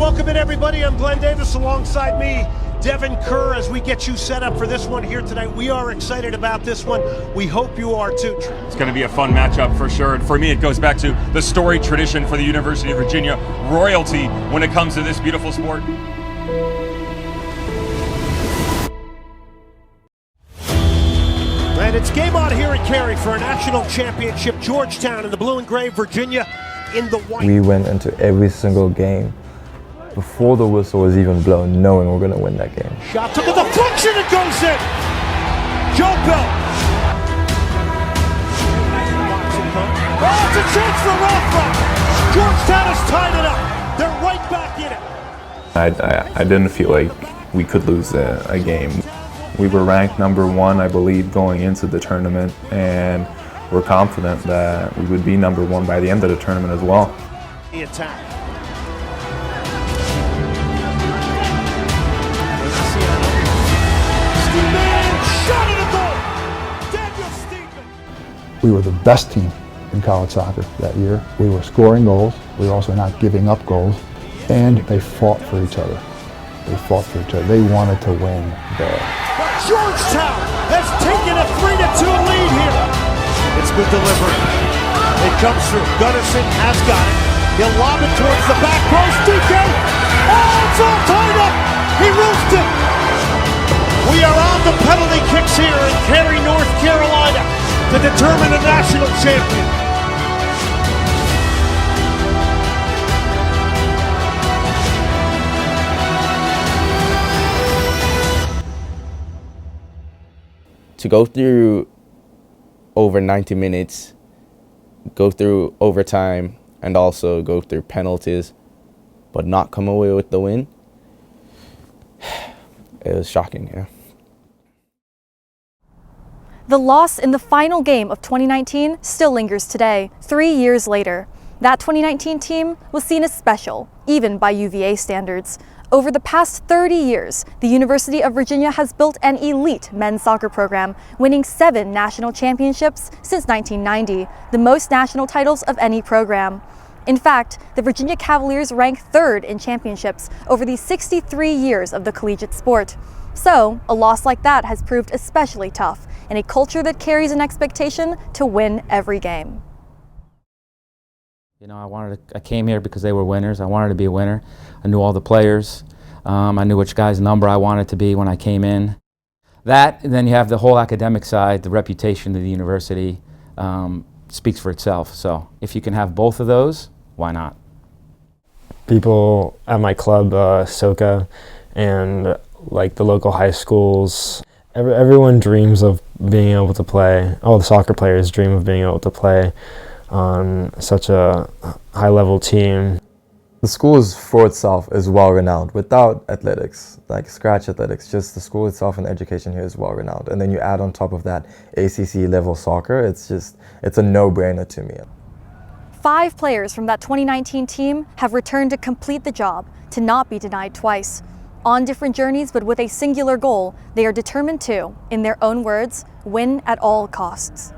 welcome in everybody. I'm Glenn Davis, alongside me, Devin Kerr, as we get you set up for this one here tonight. We are excited about this one. We hope you are too. It's going to be a fun matchup for sure. And for me, it goes back to the storied tradition for the University of Virginia, royalty when it comes to this beautiful sport. And it's game on here at Cary for a national championship. Georgetown in the blue and gray, Virginia in the white. We went into every single game before the whistle was even blown, knowing we're going to win that game. Shot took a deflection, it goes in. Joko. Oh, it's a chance for Rafa. Georgetown has tied it up. They're right back in it. I didn't feel like we could lose a game. We were ranked number 1, I believe, going into the tournament, and we're confident that we would be number 1 by the end of the tournament as well. The attack. We were the best team in college soccer that year. We were scoring goals. We were also not giving up goals. And they fought for each other. They fought for each other. They wanted to win bad. Georgetown has taken a 3-2 lead here. It's good delivery. It comes through. Gunnarsson has got it. He'll lob it towards the back post. DK. Oh, it's all tied up. He roofed it. We are on the penalty kicks here in Cary, North Carolina, to determine a national champion. To go through over 90 minutes, go through overtime, and also go through penalties, but not come away with the win, it was shocking, yeah. The loss in the final game of 2019 still lingers today, 3 years later. That 2019 team was seen as special, even by UVA standards. Over the past 30 years, the University of Virginia has built an elite men's soccer program, winning 7 national championships since 1990, the most national titles of any program. In fact, the Virginia Cavaliers rank 3rd in championships over the 63 years of the collegiate sport. So, a loss like that has proved especially tough in a culture that carries an expectation to win every game. You know, I came here because they were winners. I wanted to be a winner. I knew all the players. I knew which guy's number I wanted to be when I came in. That, and then you have the whole academic side, the reputation of the university speaks for itself. So if you can have both of those, why not? People at my club, SOCA, and like the local high schools, everyone dreams of being able to play. All the soccer players dream of being able to play on such a high-level team. The school is for itself is well-renowned. Without athletics, like scratch athletics, just the school itself and education here is well-renowned. And then you add on top of that ACC level soccer, it's a no-brainer to me. 5 players from that 2019 team have returned to complete the job, to not be denied twice. On different journeys, but with a singular goal, they are determined to, in their own words, win at all costs.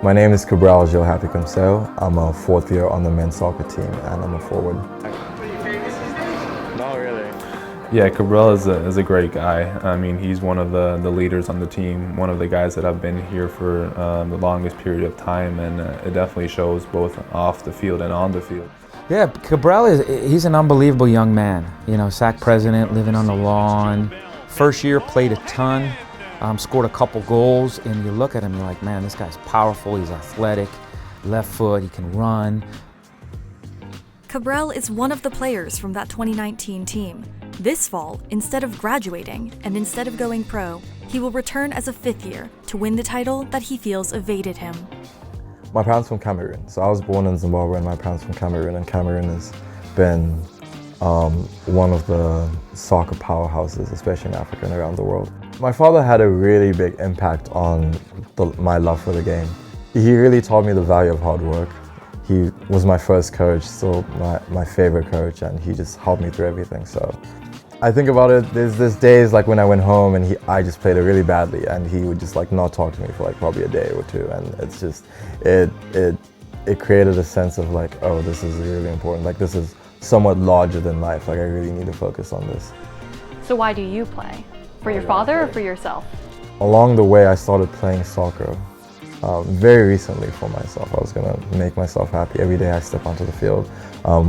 My name is Cabral Gil Happy Comseo. I'm a 4th year on the men's soccer team and I'm a forward. Not really. Yeah, Cabral is a great guy. I mean, he's one of the leaders on the team, one of the guys that have been here for the longest period of time, and it definitely shows both off the field and on the field. Yeah, Cabral he's an unbelievable young man. You know, SAC president, living on the lawn. First year, played a ton. Scored a couple goals, and you look at him, you're like, man, this guy's powerful, he's athletic, left foot, he can run. Cabral is one of the players from that 2019 team. This fall, instead of graduating and instead of going pro, he will return as a 5th year to win the title that he feels evaded him. My parents from Cameroon, so I was born in Zimbabwe and my parents from Cameroon, and Cameroon has been one of the soccer powerhouses, especially in Africa and around the world. My father had a really big impact on my love for the game. He really taught me the value of hard work, he was my first coach, still my favorite coach, and he just helped me through everything. So I think about it, there's days like when I went home and I just played it really badly, and he would just like not talk to me for like probably a day or two, and it's just, it created a sense of like, oh, this is really important, like this is somewhat larger than life, like I really need to focus on this. So why do you play? For your father or for yourself? Along the way, I started playing soccer very recently for myself. I was gonna make myself happy every day I step onto the field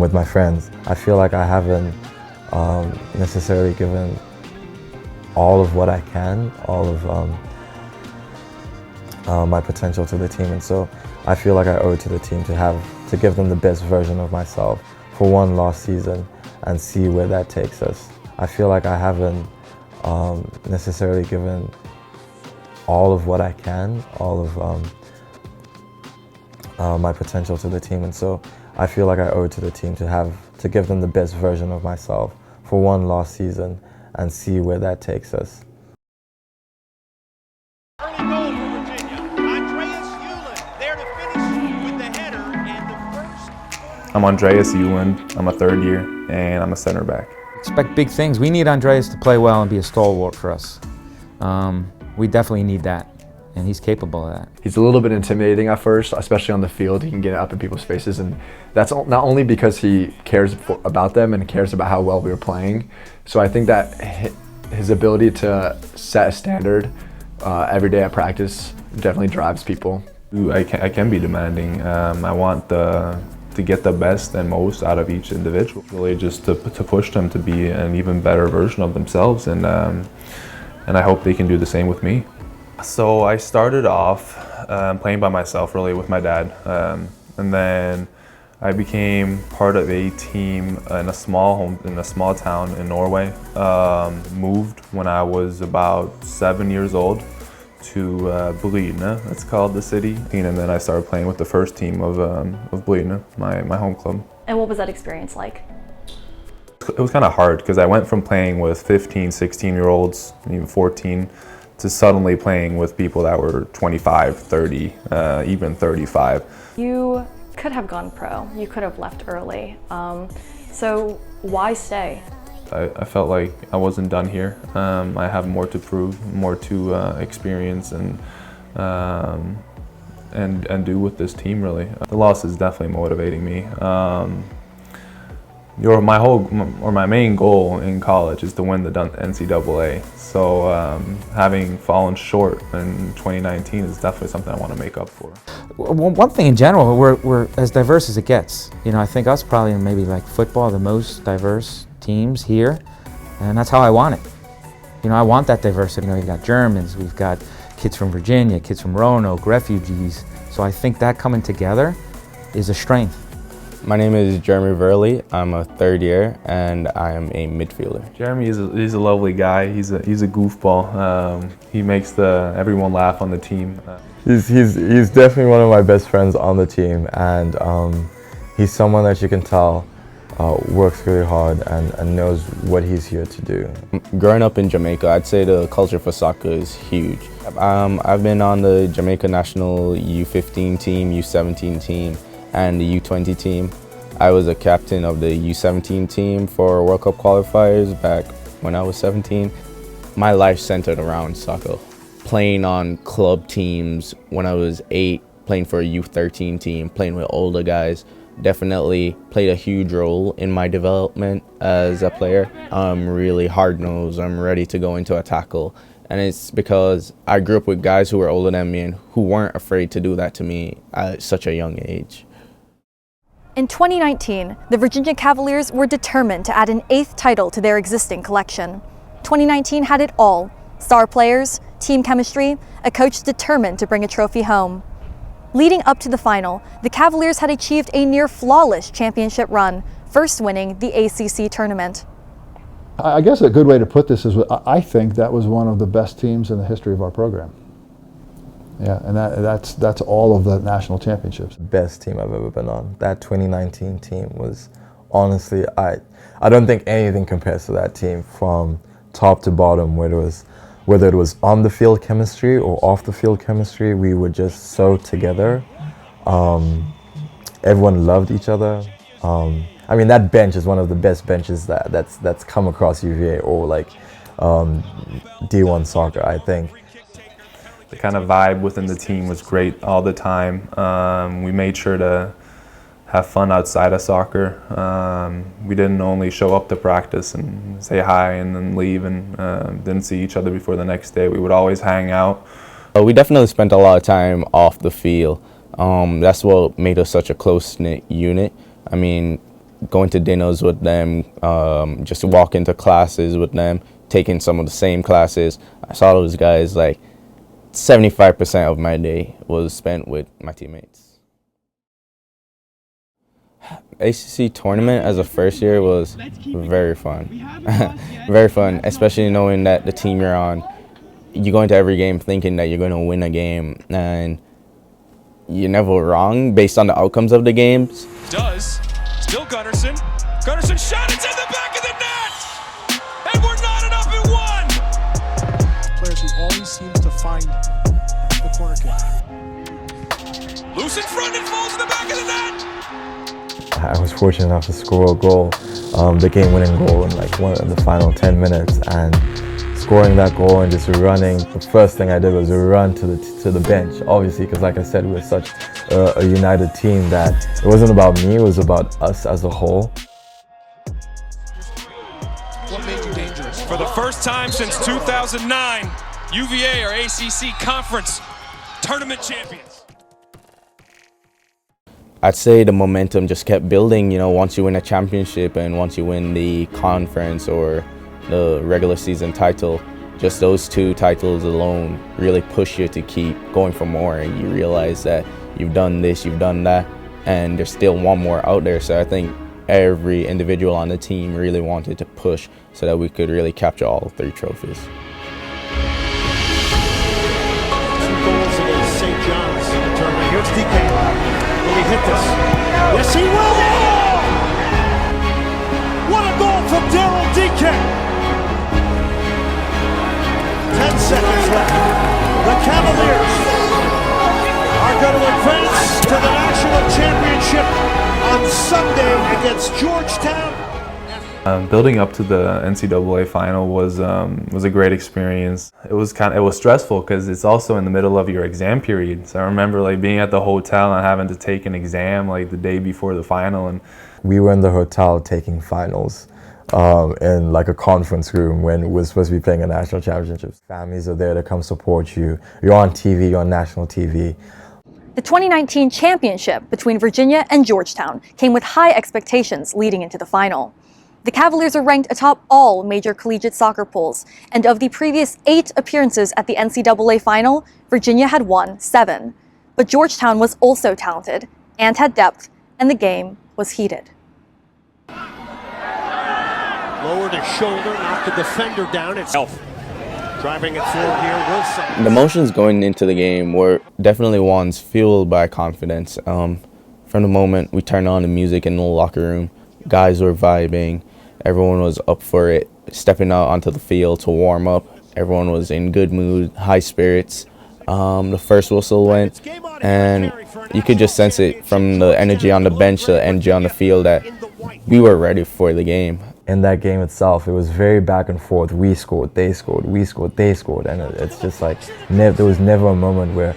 with my friends. I feel like I haven't necessarily given all of what I can, all of my potential to the team, and so I feel like I owe it to the team to give them the best version of myself for one last season and see where that takes us. I feel like I haven't necessarily given all of what I can, all of my potential to the team, and so I feel like I owe it to the team to give them the best version of myself for one last season and see where that takes us. Early goal for Virginia. Andreas Uland there to finish with the header and the first. I'm Andreas Uland. I'm a third year, and I'm a center back. Expect big things. We need Andreas to play well and be a stalwart for us. We definitely need that, and he's capable of that. He's a little bit intimidating at first, especially on the field. He can get up in people's faces, and that's not only because he cares about them and cares about how well we were playing. So I think that his ability to set a standard every day at practice definitely drives people. I can be demanding. I want to get the best and most out of each individual, really just to push them to be an even better version of themselves, and I hope they can do the same with me. So I started off playing by myself, really, with my dad, and then I became part of a team in a small town in Norway. Moved when I was about 7 years old to Bryne, it's called, the city, and then I started playing with the first team of Bryne, my home club. And what was that experience like? It was kind of hard because I went from playing with 15, 16-year-olds, even 14, to suddenly playing with people that were 25, 30, even 35. You could have gone pro. You could have left early. So why stay? I felt like I wasn't done here. I have more to prove, more to experience and do with this team, really. The loss is definitely motivating me. My main goal in college is to win the NCAA. So having fallen short in 2019 is definitely something I want to make up for. One thing in general, we're as diverse as it gets. You know, I think us probably maybe like football, the most diverse teams here, and that's how I want it. You know, I want that diversity. You know, you've got Germans, we've got kids from Virginia, kids from Roanoke, refugees. So I think that coming together is a strength. My name is Jeremy Verley. I'm a third year, and I am a midfielder. Jeremy he's a lovely guy. He's a goofball. He makes everyone laugh on the team. He's definitely one of my best friends on the team, and he's someone that you can tell works really hard and knows what he's here to do. Growing up in Jamaica, I'd say the culture for soccer is huge. I've been on the Jamaica national U15 team, U17 team, and the U20 team. I was a captain of the U17 team for World Cup qualifiers back when I was 17. My life centered around soccer. Playing on club teams when I was 8, playing for a U13 team, playing with older guys, definitely played a huge role in my development as a player. I'm really hard-nosed, I'm ready to go into a tackle. And it's because I grew up with guys who were older than me and who weren't afraid to do that to me at such a young age. In 2019, the Virginia Cavaliers were determined to add an 8th title to their existing collection. 2019 had it all: star players, team chemistry, a coach determined to bring a trophy home. Leading up to the final, the Cavaliers had achieved a near flawless championship run, first winning the ACC tournament. I guess a good way to put this is I think that was one of the best teams in the history of our program. Yeah, and that's all of the national championships. Best team I've ever been on. That 2019 team was honestly, I don't think anything compares to that team from top to bottom, whether it was on the field chemistry or off the field chemistry. We were just so together. everyone loved each other. I mean, that bench is one of the best benches that's come across UVA or like D1 soccer, I think. The kind of vibe within the team was great all the time. We made sure to have fun outside of soccer. We didn't only show up to practice and say hi and then leave and didn't see each other before the next day. We would always hang out. We definitely spent a lot of time off the field. That's what made us such a close-knit unit. I mean, going to dinners with them, just walking to classes with them, taking some of the same classes. I saw those guys, like 75% of my day was spent with my teammates. ACC tournament as a first year was very fun. Very fun, especially knowing that the team you're on, you go into every game thinking that you're going to win a game, and you're never wrong based on the outcomes of the games. Does. Still Gunnarsson. Gunnarsson shot, it's in the back of the net! And we're not enough at one! Players who always seem to find the corner kick. Loose in front and falls in the back of the net! I was fortunate enough to score a goal, the game-winning goal in like the final 10 minutes, and scoring that goal and just running. The first thing I did was run to the bench, obviously, because like I said, we were such a united team that it wasn't about me, it was about us as a whole. What made you dangerous? For the first time since 2009, UVA are ACC Conference Tournament champions. I'd say the momentum just kept building, you know, once you win a championship and once you win the conference or the regular season title, just those two titles alone really push you to keep going for more, and you realize that you've done this, you've done that, and there's still one more out there. So I think every individual on the team really wanted to push so that we could really capture all 3 trophies. 2 goals against St. John's in the tournament. Here's DK. Will he hit this? Yes, he will! What a goal from Daryl DK! 10 seconds left. The Cavaliers are going to advance to the national championship on Sunday against Georgetown. Building up to the NCAA final was a great experience. It was stressful because it's also in the middle of your exam period. So I remember like being at the hotel and having to take an exam like the day before the final. And we were in the hotel taking finals in like a conference room when we're supposed to be playing a national championship. Families are there to come support you. You're on TV, you're on national TV. The 2019 championship between Virginia and Georgetown came with high expectations leading into the final. The Cavaliers are ranked atop all major collegiate soccer polls, and of the previous 8 appearances at the NCAA final, Virginia had won 7. But Georgetown was also talented and had depth, and the game was heated. Lowered his shoulder, knocked the defender down. It's driving it forward here, Wilson. The emotions going into the game were definitely ones fueled by confidence. From the moment we turned on the music in the locker room, guys were vibing. Everyone was up for it, stepping out onto the field to warm up. Everyone was in good mood, high spirits. The first whistle went, and you could just sense it from the energy on the bench, the energy on the field, that we were ready for the game. In that game itself, it was very back and forth. We scored, they scored, we scored, they scored, and it's just like there was never a moment where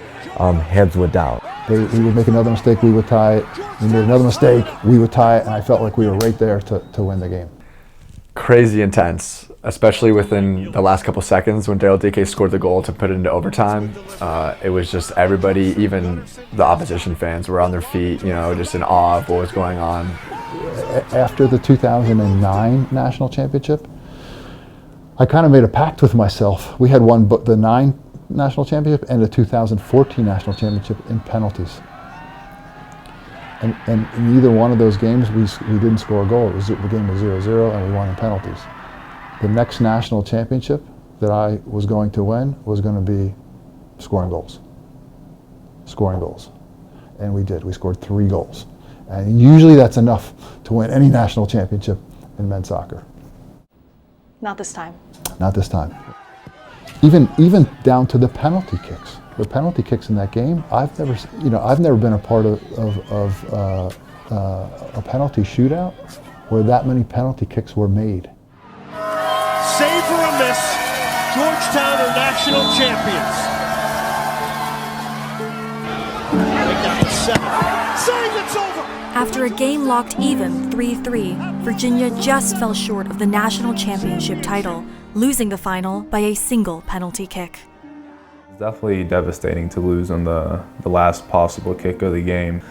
heads were down. We would make another mistake, we would tie it. We made another mistake, we would tie it, and I felt like we were right there to win the game. Crazy intense, especially within the last couple seconds when Daryl DK scored the goal to put it into overtime. It was just everybody, even the opposition fans, were on their feet, you know, just in awe of what was going on. After the 2009 national championship, I kind of made a pact with myself. We had won the 9 national championship and the 2014 national championship in penalties. And in either one of those games, we didn't score a goal. The game was 0-0 and we won in penalties. The next national championship that I was going to win was going to be scoring goals. Scoring goals. And we did. We scored 3 goals. And usually that's enough to win any national championship in men's soccer. Not this time. Not this time. Even down to the penalty kicks. the penalty kicks in that game, I've never been a part of a penalty shootout where that many penalty kicks were made. Save or a miss, Georgetown are national champions. They got 7. Save, it's over! After a game locked even 3-3, Virginia just fell short of the national championship title, losing the final by a single penalty kick. It's definitely devastating to lose on the last possible kick of the game.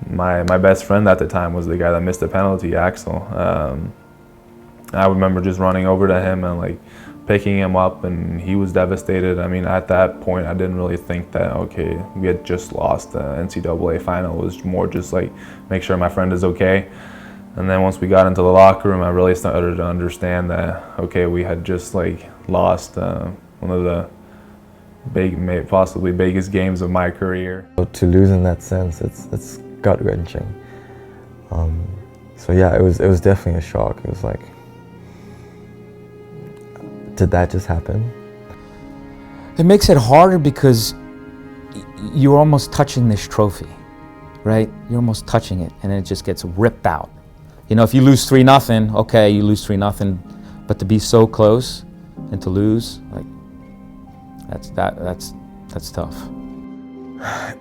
My best friend at the time was the guy that missed the penalty, Axel. I remember just running over to him and like picking him up, and he was devastated. I mean, at that point, I didn't really think that, okay, we had just lost the NCAA final. It was more just like, make sure my friend is okay. And then once we got into the locker room, I really started to understand that, okay, we had just like lost one of the possibly biggest games of my career. To lose in that sense, it's gut-wrenching. So yeah, it was definitely a shock. It was like, did that just happen? It makes it harder because you're almost touching this trophy, right? You're almost touching it, and it just gets ripped out. You know, if you lose 3-0, okay, you lose 3-0, but to be so close and to lose, like, that's tough.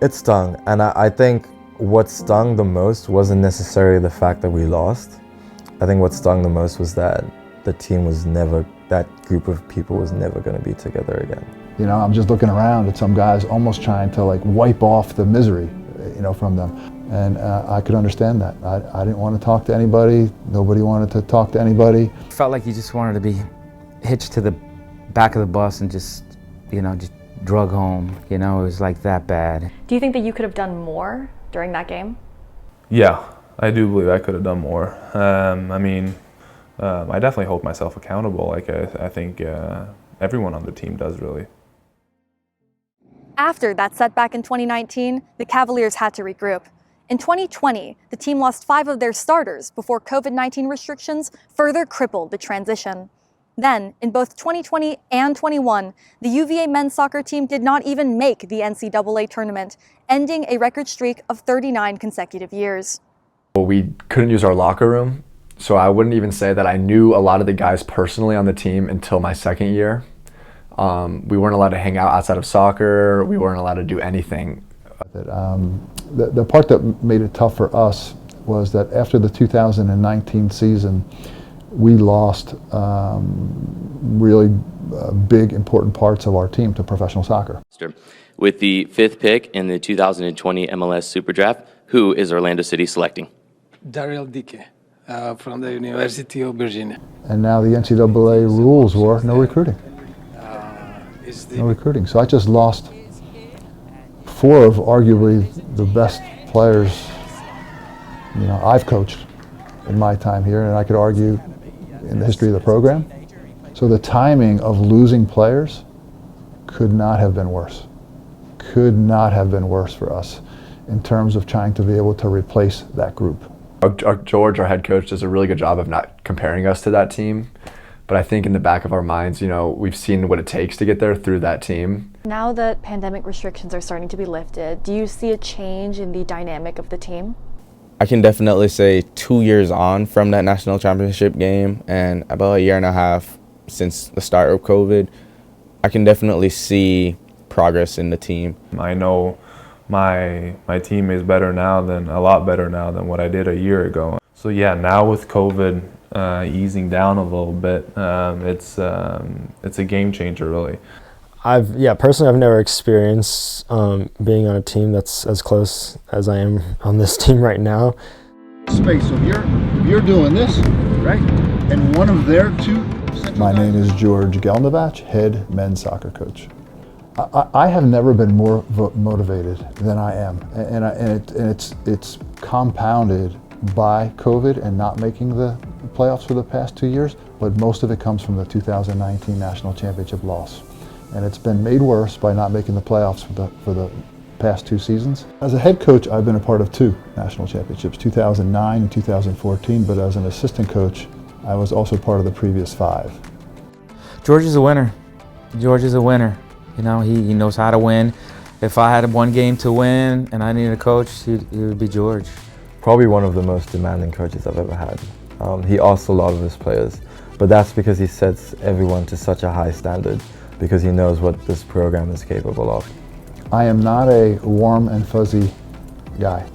It stung, and I think what stung the most wasn't necessarily the fact that we lost. I think what stung the most was that the team was never, that group of people was never going to be together again. You know, I'm just looking around at some guys almost trying to like wipe off the misery, you know, from them. And I could understand that. I didn't want to talk to anybody. Nobody wanted to talk to anybody. Felt like you just wanted to be hitched to the back of the bus and just, you know, just drug home. You know, it was like that bad. Do you think that you could have done more during that game? Yeah, I do believe I could have done more. I definitely hold myself accountable. Like I think everyone on the team does, really. After that setback in 2019, the Cavaliers had to regroup. In 2020, the team lost 5 of their starters before COVID-19 restrictions further crippled the transition. Then, in both 2020 and 21, the UVA men's soccer team did not even make the NCAA tournament, ending a record streak of 39 consecutive years. We couldn't use our locker room, so I wouldn't even say that I knew a lot of the guys personally on the team until my second year. We weren't allowed to hang out outside of soccer. We weren't allowed to do anything. The part that made it tough for us was that after the 2019 season, we lost really big, important parts of our team to professional soccer. With the 5th pick in the 2020 MLS Super Draft, who is Orlando City selecting? Daryl Dike from the University of Virginia. And now the NCAA rules were no recruiting. No recruiting. So I just lost 4 of arguably the best players, you know, I've coached in my time here, and I could argue in the history of the program. So the timing of losing players could not have been worse. Could not have been worse for us in terms of trying to be able to replace that group. George, our head coach, does a really good job of not comparing us to that team. But I think in the back of our minds, you know, we've seen what it takes to get there through that team. Now that pandemic restrictions are starting to be lifted, do you see a change in the dynamic of the team? I can definitely say 2 years on from that national championship game and about a year and a half since the start of COVID, I can definitely see progress in the team. I know my team is better now a lot better now than what I did a year ago. So yeah, now with COVID easing down a little bit, it's a game changer, really. Personally, I've never experienced being on a team that's as close as I am on this team right now. Space. So if you're doing this, right, and one of their 2. My name is George Gelnevach, head men's soccer coach. I have never been more motivated than I am, and it's compounded by COVID and not making the playoffs for the past 2 years, but most of it comes from the 2019 national championship loss. And it's been made worse by not making the playoffs for the past 2 seasons. As a head coach, I've been a part of 2 national championships, 2009 and 2014, but as an assistant coach, I was also part of the previous 5. George is a winner. George is a winner. You know, he knows how to win. If I had one game to win and I needed a coach, it would be George. Probably one of the most demanding coaches I've ever had. He asks a lot of his players, but that's because he sets everyone to such a high standard because he knows what this program is capable of. I am not a warm and fuzzy guy,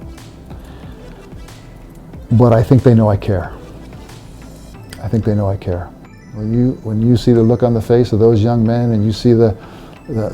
but I think they know I care. I think they know I care. When you see the look on the face of those young men and you see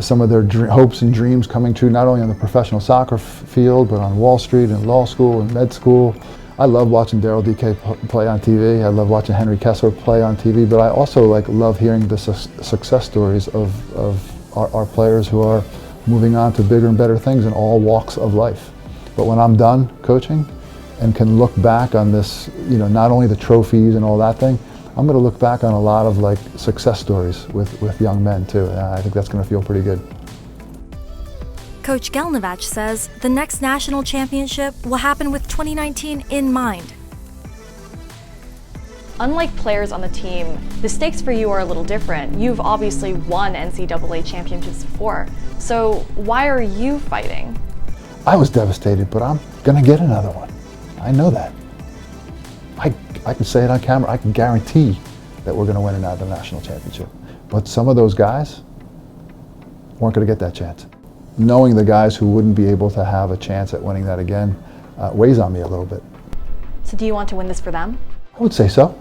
some of their hopes and dreams coming true, not only on the professional soccer field, but on Wall Street and law school and med school. I love watching Daryl Dike play on TV. I love watching Henry Kessler play on TV, but I also love hearing the success stories of our players who are moving on to bigger and better things in all walks of life. But when I'm done coaching and can look back on this, not only the trophies and all that thing, I'm going to look back on a lot of success stories with young men too. I think that's going to feel pretty good. Coach Gelnevach says the next national championship will happen with 2019 in mind. Unlike players on the team, the stakes for you are a little different. You've obviously won NCAA championships before, so why are you fighting? I was devastated, but I'm going to get another one. I know that. I can say it on camera. I can guarantee that we're going to win another national championship. But some of those guys weren't going to get that chance. Knowing the guys who wouldn't be able to have a chance at winning that again weighs on me a little bit. So do you want to win this for them? I would say so.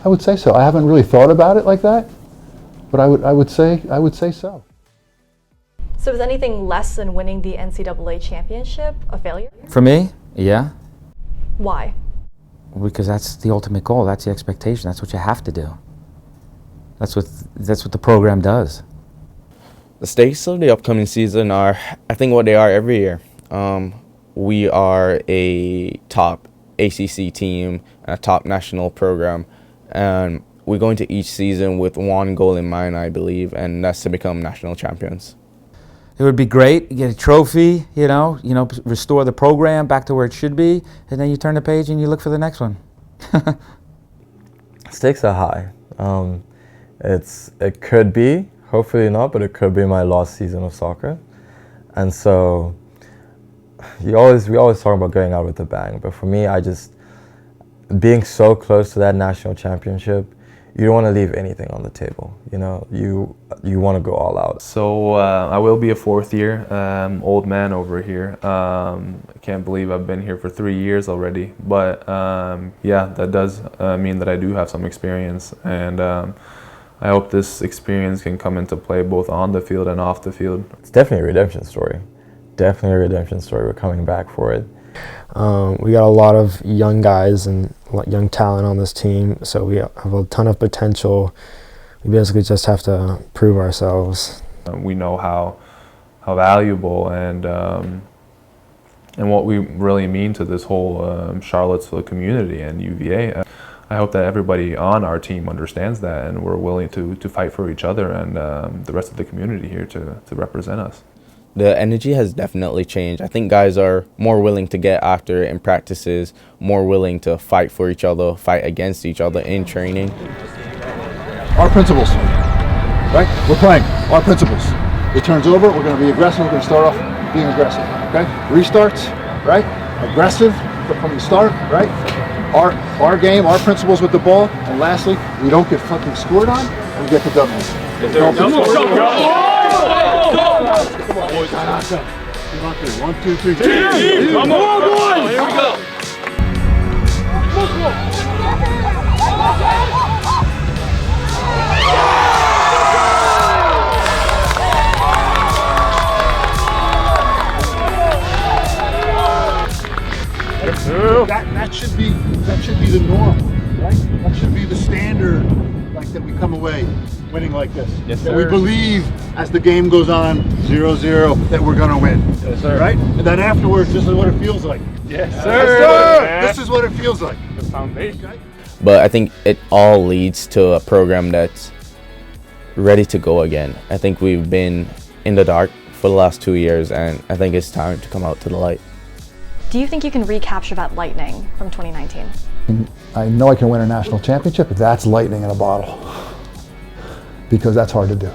I would say so. I haven't really thought about it like that, but I would say so. So is anything less than winning the NCAA championship a failure? For me, yeah. Why? Because that's the ultimate goal. That's the expectation. That's what you have to do. That's what the program does. The stakes of the upcoming season are, I think, what they are every year. We are a top ACC team and a top national program, and we go into each season with one goal in mind, I believe, and that's to become national champions. It would be great, you get a trophy, restore the program back to where it should be, and then you turn the page and you look for the next one. Stakes are high. It could be, hopefully not, but it could be my last season of soccer. And so we always talk about going out with a bang, but for me, being so close to that national championship, you don't want to leave anything on the table. You want to go all out. So I will be a fourth year old man over here. I can't believe I've been here for 3 years already. But yeah, that does mean that I do have some experience, and I hope this experience can come into play both on the field and off the field. It's definitely a redemption story. Definitely a redemption story. We're coming back for it. We got a lot of young guys and young talent on this team, so we have a ton of potential. We basically just have to prove ourselves. We know how valuable and what we really mean to this whole Charlottesville community and UVA. I hope that everybody on our team understands that, and we're willing to fight for each other and the rest of the community here to represent us. The energy has definitely changed. I think guys are more willing to get after it in practices, more willing to fight for each other, fight against each other in training. Our principles, right? We're playing. Our principles. It turns over, we're going to be aggressive. We're going to start off being aggressive, okay? Restarts, right? Aggressive from the start, right? Our game, our principles with the ball. And lastly, we don't get fucking scored on, and we get the W. Come on, boys. Come on, 1, 2, 3. Come on, boys! Here we go. That should be the norm, right? That should be the standard, that we come away winning like this. Yes, that sir. we believe as the game goes on 0-0 that we're gonna win. Yes, sir. Right? And then afterwards, this is what it feels like. Yes, Yes, sir. sir. This is what it feels like. The foundation. But I think it all leads to a program that's ready to go again. I think we've been in the dark for the last 2 years, and I think it's time to come out to the light. Do you think you can recapture that lightning from 2019? I know I can win a national championship, but that's lightning in a bottle. Because that's hard to do.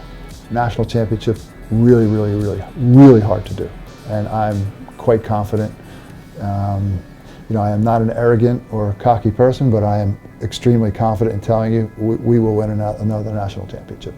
National championship really, really, really, really hard to do. And I'm quite confident. You know, I am not an arrogant or cocky person, but I am extremely confident in telling you we will win another national championship.